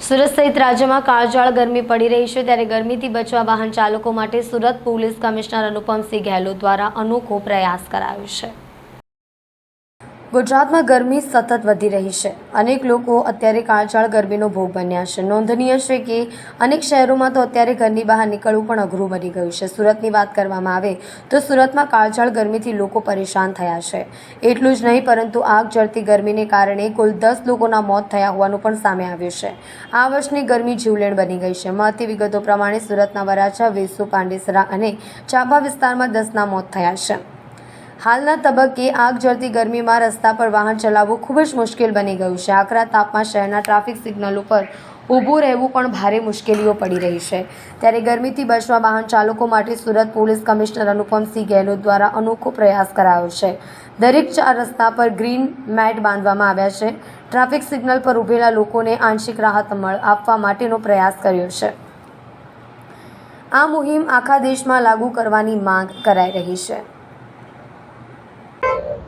સુરત સહિત રાજ્યમાં કાળઝાળ ગરમી પડી રહી છે, ત્યારે ગરમીથી બચવા વાહન ચાલકો માટે સુરત પોલીસ કમિશનર અનુપમસિંહ ગહેલોત દ્વારા અનોખો પ્રયાસ કરાયો છે। ગુજરાતમાં ગરમી સતત વધી રહી છે। અનેક લોકો અત્યારે કાળઝાળ ગરમીનો ભોગ બન્યા છે। નોંધનીય છે કે અનેક શહેરોમાં તો અત્યારે ઘરની બહાર નીકળવું પણ અઘરું બની ગયું છે। સુરતની વાત કરવામાં આવે તો સુરતમાં કાળઝાળ ગરમીથી લોકો પરેશાન થયા છે। એટલું જ નહીં, પરંતુ આગ ઝરતી ગરમીને કારણે કુલ 10 લોકોના મોત થયા હોવાનું પણ સામે આવ્યું છે। આ વર્ષની ગરમી જીવલેણ બની ગઈ છે। મળતી વિગતો પ્રમાણે સુરતના વરાછા, વેસુ, પાંડેસરા અને ચાંપા વિસ્તારમાં 10ના મોત થયા છે। હાલના તબક્કે આગ ઝરતી ગરમીમાં રસ્તા પર વાહન ચલાવવું ખૂબ જ મુશ્કેલ બની ગયું છે। આકરા તાપમાં શહેરના ટ્રાફિક સિગ્નલ ઉપર ઊભું રહેવું પણ ભારે મુશ્કેલીઓ પડી રહી છે। ત્યારે ગરમીથી બચવા વાહન ચાલકો માટે સુરત પોલીસ કમિશનર અનુપમસિંહ ગહેલોત દ્વારા અનોખો પ્રયાસ કરાયો છે। દરેક 4 રસ્તા પર ગ્રીન મેટ બાંધવામાં આવ્યા છે। ટ્રાફિક સિગ્નલ પર ઊભેલા લોકોને આંશિક રાહત આપવા માટેનો પ્રયાસ કર્યો છે। આ મુહિમ આખા દેશમાં લાગુ કરવાની માંગ કરાઈ રહી છે।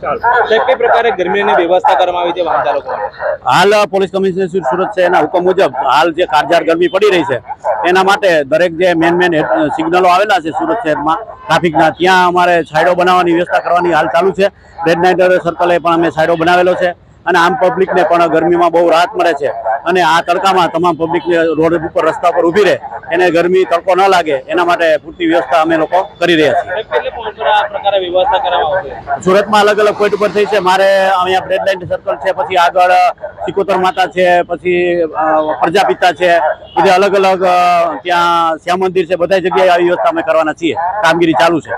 કઈ પ્રકારે ગરમીની વ્યવસ્થા કરવામાં આવી છે વાહન ચાલકો માટે? હાલ પોલીસ કમિશનર સુરત શહેરના હુકમ મુજબ હાલ જે કાળઝાળ ગરમી પડી રહી છે એના માટે દરેક જે મેન સિગ્નલો આવેલા છે સુરત શહેરમાં ટ્રાફિકના, ત્યાં અમારે સાઈડો બનાવવાની વ્યવસ્થા કરવાની હાલ ચાલુ છે। રેડ નાઇટ સર્કલે પણ અમે સાઈડો બનાવેલો છે અને આમ પબ્લિકને પણ ગરમીમાં બહુ રાહત મળે છે અને આ તડકામાં તમામ પબ્લિકને રોડ ઉપર રસ્તા પર ઊભી રહે, એને ગરમી તડકો ન લાગે એના માટે પૂરતી વ્યવસ્થા અમે લોકો કરી રહ્યા છીએ। સુરતમાં અલગ અલગ પોઈન્ટ ઉપર થઈ છે। મારે અહીંયા રેડ લાઇટ સર્કલ છે, પછી આગળ સિકોતર માતા છે, પછી પ્રજાપિતા છે, બધી અલગ અલગ ત્યાં શ્યામ મંદિર છે, બધા જગ્યાએ આવી વ્યવસ્થા અમે કરવાના છીએ। કામગીરી ચાલુ છે।